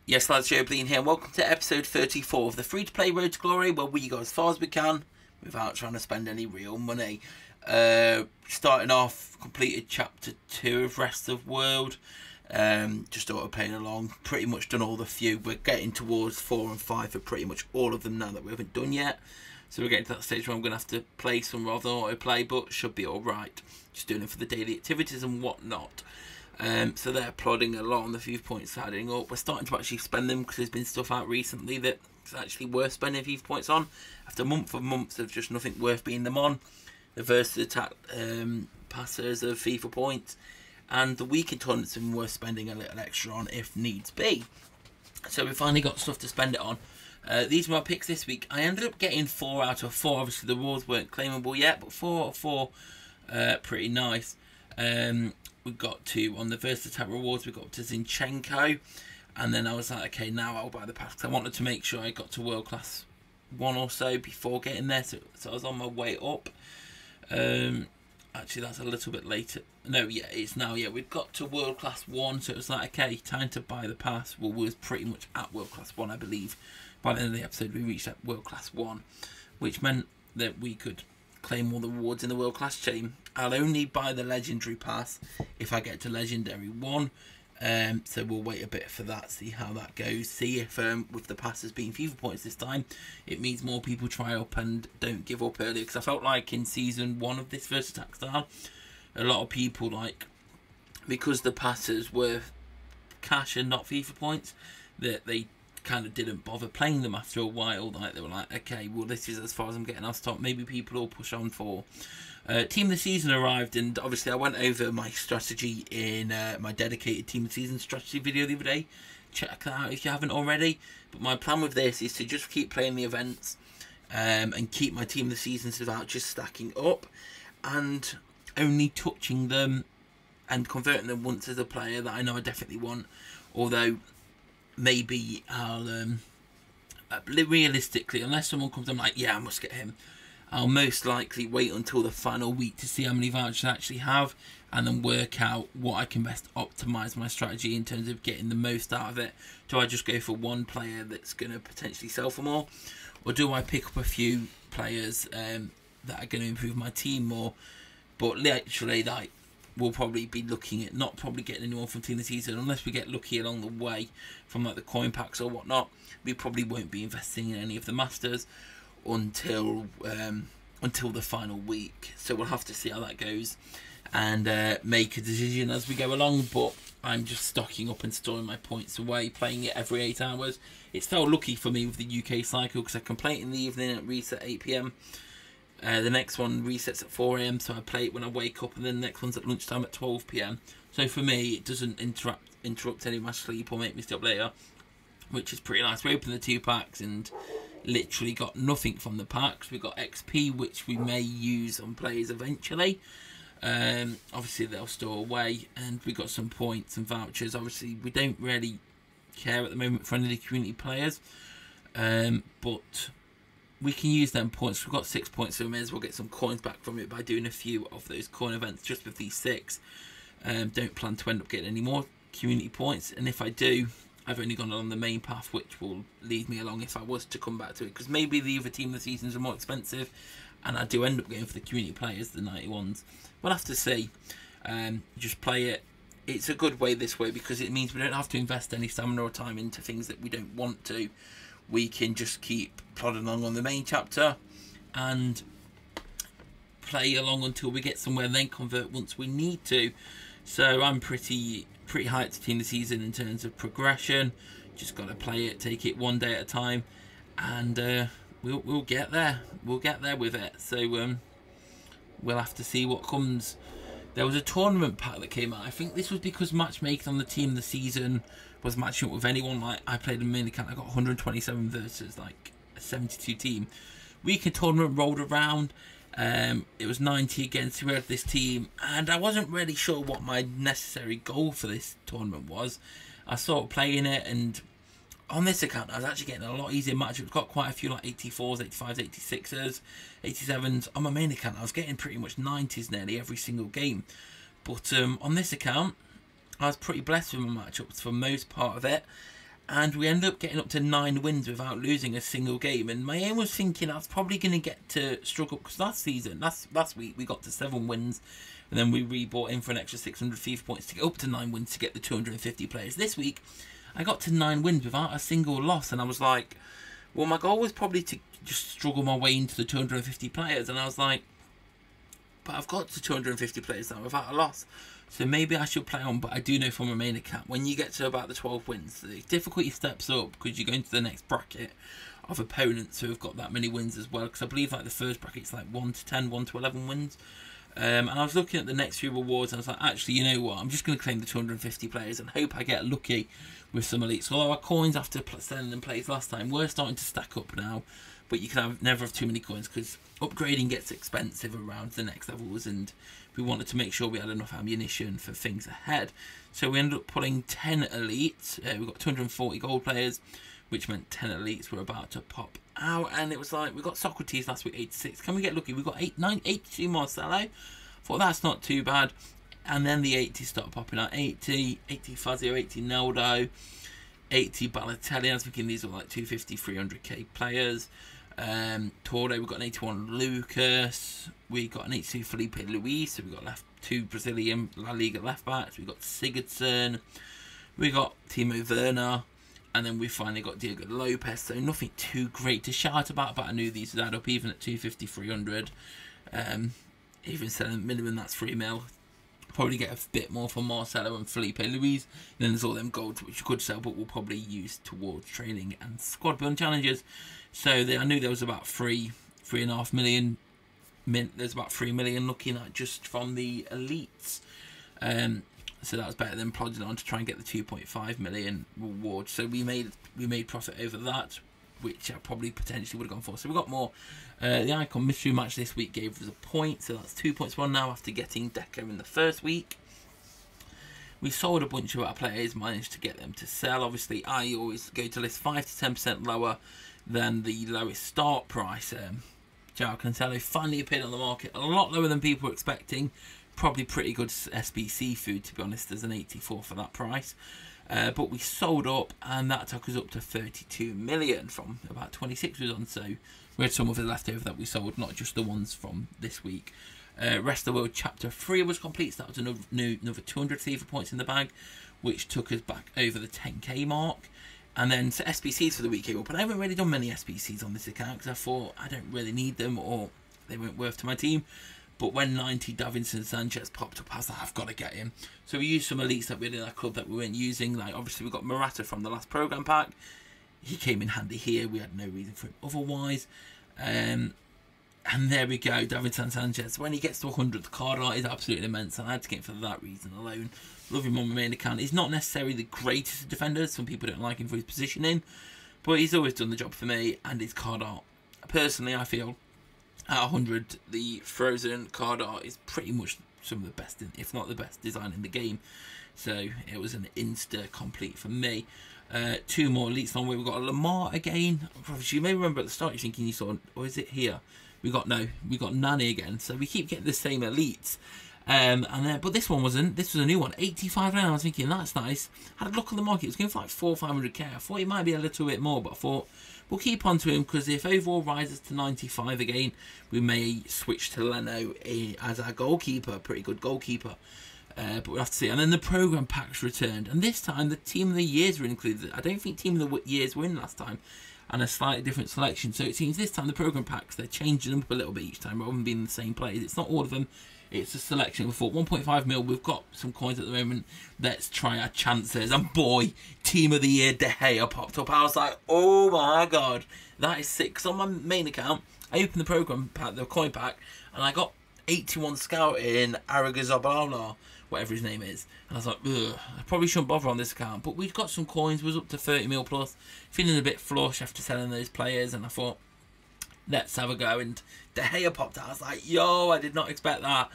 Yes, lads, JOEBILINE here, and welcome to episode 34 of the free-to-play Road to Glory, where we go as far as we can without trying to spend any real money. Starting off, completed chapter 2 of Rest of World, just auto-playing along, pretty much done all the few. We're getting towards 4 and 5 for pretty much all of them now that we haven't done yet. So we're getting to that stage where I'm going to have to play some rather than auto-play, but should be alright. Just doing it for the daily activities and whatnot. So they're plodding along, the FIFA points are adding up. We're starting to actually spend them because there's been stuff out recently that's actually worth spending FIFA points on. After months of just nothing worth being them on. The versus attack passers of FIFA points. And the weekend tournaments have been worth spending a little extra on if needs be. So we finally got stuff to spend it on. These were my picks this week. I ended up getting 4 out of 4. Obviously the rewards weren't claimable yet, but 4 out of 4 pretty nice. We got to, on the Versus Attack rewards, we got to Zinchenko. And then I was like, okay, now I'll buy the pass. Because I wanted to make sure I got to World Class 1 or so before getting there. So I was on my way up. Actually, that's a little bit later. No, yeah, it's now, yeah. We've got to World Class 1. So it was like, okay, time to buy the pass. Well, we was pretty much at World Class 1, I believe. By the end of the episode, we reached that World Class 1. Which meant that we could claim all the rewards in the World Class chain. I'll only buy the Legendary Pass if I get to Legendary 1. So we'll wait a bit for that, see how that goes. See if with the passes being FIFA points this time, it means more people try up and don't give up earlier. Because I felt like in Season 1 of this Versus Attack style, a lot of people, like, because the passes were cash and not FIFA points, that they kind of didn't bother playing them after a while. Like, they were like, okay, well, this is as far as I'm getting. I'll stop. Maybe people will push on for Team of the Season arrived, and obviously I went over my strategy in my dedicated Team of the Season strategy video the other day. Check that out if you haven't already. But my plan with this is to just keep playing the events and keep my Team of the Seasons without just stacking up, and only touching them and converting them once as a player that I know I definitely want. Although maybe I'll realistically, unless someone comes, I'm like, yeah, I must get him, I'll most likely wait until the final week to see how many vouchers I actually have, and then work out what I can best optimise my strategy in terms of getting the most out of it. Do I just go for one player that's going to potentially sell for more, or do I pick up a few players that are going to improve my team more? But literally, like, we'll probably be looking at not probably getting anyone from Team of the Season unless we get lucky along the way from like the coin packs or whatnot. We probably won't be investing in any of the Masters until the final week. So we'll have to see how that goes and make a decision as we go along. But I'm just stocking up and storing my points away, playing it every 8 hours. It's felt lucky for me with the UK cycle because I can play it in the evening at reset 8 PM. The next one resets at 4 AM, so I play it when I wake up, and then the next one's at lunchtime at 12 PM. So for me, it doesn't interrupt any of my sleep or make me stay up later, which is pretty nice. We opened the 2 packs and literally got nothing from the packs. We got XP, which we may use on players eventually. Obviously, they'll store away, and we got some points and vouchers. Obviously, we don't really care at the moment for any of the community players, but we can use them points. We've got 6 points, so we may as well get some coins back from it by doing a few of those coin events just with these 6. Don't plan to end up getting any more community points, and if I do, I've only gone along the main path, which will lead me along if I was to come back to it, because maybe the other Team of the Seasons are more expensive, and I do end up going for the community players, the 91s. We'll have to see. Just play it. It's a good way this way, because it means we don't have to invest any stamina or time into things that we don't want to. We can just keep plodding along on the main chapter and play along until we get somewhere, then convert once we need to. So I'm pretty hyped to Team of the Season in terms of progression. Just got to play it, take it one day at a time, and we'll get there. We'll get there with it. So we'll have to see what comes. There was a tournament pack that came out. I think this was because matchmaking on the Team of the Season was matching up with anyone. Like, I played a main account, I got 127 versus like a 72 team. Weekend tournament rolled around. It was 90 against who had this team, and I wasn't really sure what my necessary goal for this tournament was. I started playing it, and on this account I was actually getting a lot easier matchups. Got quite a few like 84s, 85s, 86ers, 87s. On my main account I was getting pretty much 90s nearly every single game. But on this account I was pretty blessed with my matchups for most part of it, and we ended up getting up to 9 wins without losing a single game. And my aim was thinking I was probably going to get to struggle, because last week we got to 7 wins, and then we rebought in for an extra 600 FIFA points to get up to 9 wins to get the 250 players. This week I got to 9 wins without a single loss, and I was like, well, my goal was probably to just struggle my way into the 250 players, and I was like, but I've got to 250 players now without a loss, so maybe I should play on. But I do know from my main account, when you get to about the 12 wins, the difficulty steps up, because you go into the next bracket of opponents who have got that many wins as well, because I believe like the first bracket's like 1 to 10, 1 to 11 wins. And I was looking at the next few rewards, and I was like, actually, you know what, I'm just going to claim the 250 players and hope I get lucky with some elites. Although our coins after selling them plays last time were starting to stack up now, but you can never have too many coins, because upgrading gets expensive around the next levels, and we wanted to make sure we had enough ammunition for things ahead. So we ended up pulling 10 elites. We got 240 gold players, which meant 10 elites were about to pop out. And it was like, we got Socrates last week, 86. Can we get lucky? We got 82 Marcelo. Thought that's not too bad. And then the 80 started popping out. 80 Fazio, 80 Neldo, 80 Balotelli. I was thinking these were like 250, 300k players. Torre, we got an 81 Lucas. We got an 82 Felipe Luis. So we got 2 Brazilian La Liga left backs. We got Sigurdsson. We got Timo Werner. And then we finally got Diego Lopez. So nothing too great to shout about, but I knew these would add up even at 250, 300. Even selling minimum, that's 3 mil. Probably get a bit more for Marcelo and Felipe Luis. Then there's all them golds which you could sell, but we'll probably use towards training and squad building challenges. So I knew there was about 3.5 million. There's about 3 million looking at just from the elites. So that was better than plodding on to try and get the 2.5 million reward. So we made profit over that, which I probably potentially would have gone for. So we got more. The Icon Mystery Match this week gave us a point, so that's 2 points one now after getting Deco in the first week. We sold a bunch of our players, managed to get them to sell. Obviously, I always go to list 5 to 10% lower than the lowest start price. João Cancelo finally appeared on the market, a lot lower than people were expecting. Probably pretty good SBC food, to be honest. There's an 84 for that price. But we sold up, and that took us up to 32 million from about 26 was on. So we had some of it left over that we sold, not just the ones from this week. Rest of the World Chapter 3 was complete, so that was another 200 FIFA points in the bag, which took us back over the 10k mark. And then so SBCs for the week came up, but I haven't really done many SBCs on this account because I thought I don't really need them, or they weren't worth to my team. But when 90 Davinson Sanchez popped up, I was like, I've got to get him. So we used some elites that we had in our club that we weren't using. Like, obviously, we got Morata from the last program pack. He came in handy here. We had no reason for him otherwise. And there we go, Davinson Sanchez. When he gets to 100, the card art is absolutely immense, and I had to get him for that reason alone. Love him on my main account. He's not necessarily the greatest defender. Some people don't like him for his positioning, but he's always done the job for me, and his card art. Personally, I feel at 100, the Frozen card art is pretty much some of the best, if not the best design in the game. So it was an insta complete for me. 2 more elites on where we got a Lamar again. You may remember at the start you're thinking you saw, or is it here? We got Nani again. So we keep getting the same elites. But this one wasn't. This was a new one, 85 now. I was thinking that's nice. Had a look on the market. It was going for like 400-500k. I thought it might be a little bit more, but I thought we'll keep on to him, because if overall rises to 95 again, we may switch to Leno as our goalkeeper. Pretty good goalkeeper. But we'll have to see. And then the program packs returned, and this time the team of the years were included. I don't think team of the years were in last time, and a slightly different selection. So it seems this time the program packs, they're changing them up a little bit each time rather than being the same players. It's not all of them. It's a selection. We thought 1.5 mil. We've got some coins at the moment. Let's try our chances. And boy, team of the year De Gea popped up. I was like, oh my god, that is sick. So on my main account, I opened the program pack, the coin pack, and I got 81 scout in Aragazabala, whatever his name is. And I was like, ugh, I probably shouldn't bother on this account. But we've got some coins. Was up to 30 mil plus. Feeling a bit flush after selling those players, and I thought, let's have a go. And De Gea popped out. I was like, yo, I did not expect that.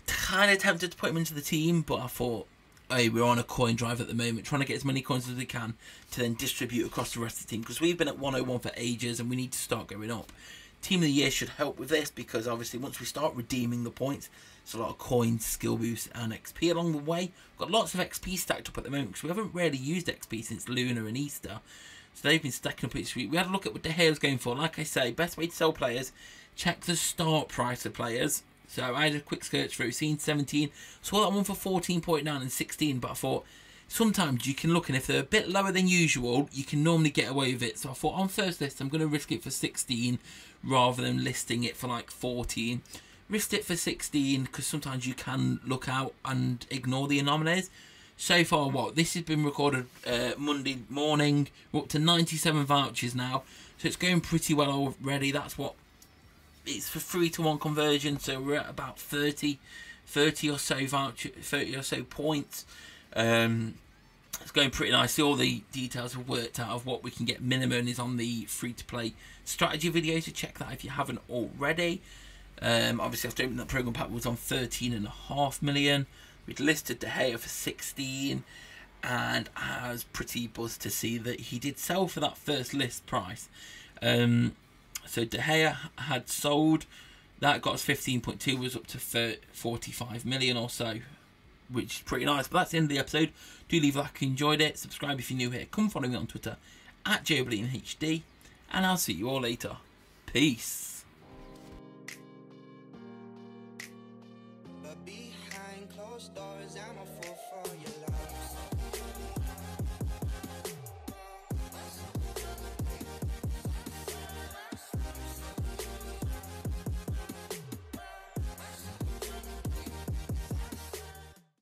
Kind of tempted to put him into the team, but I thought, hey, we're on a coin drive at the moment, trying to get as many coins as we can to then distribute across the rest of the team, because we've been at 101 for ages and we need to start going up. Team of the Year should help with this, because obviously once we start redeeming the points, it's a lot of coins, skill boosts and XP along the way. We've got lots of XP stacked up at the moment because we haven't really used XP since Lunar and Easter. So they've been stacking up each week. We had a look at what De Gea's going for. Like I say, best way to sell players, check the start price of players. So I had a quick search through, seen 17, saw that one for 14.9 and 16, but I thought sometimes you can look, and if they're a bit lower than usual, you can normally get away with it. So I thought on first list, I'm going to risk it for 16 rather than listing it for like 14. Risked it for 16 because sometimes you can look out and ignore the anomalies. So far, this has been recorded Monday morning. We're up to 97 vouchers now, so it's going pretty well already. That's what it's for 3-to-1 conversion, so we're at about 30 or so voucher, 30 or so points. It's going pretty nicely. All the details are worked out of what we can get. Minimum is on the free-to-play strategy video, so check that if you haven't already. Obviously, after opening that program pack, was on 13.5 million. We'd listed De Gea for 16, and I was pretty buzzed to see that he did sell for that first list price. So De Gea had sold. That got us 15.2, was up to 45 million or so, which is pretty nice. But that's the end of the episode. Do leave a like if you enjoyed it. Subscribe if you're new here. Come follow me on Twitter at JOEBILIneHD, and I'll see you all later. Peace.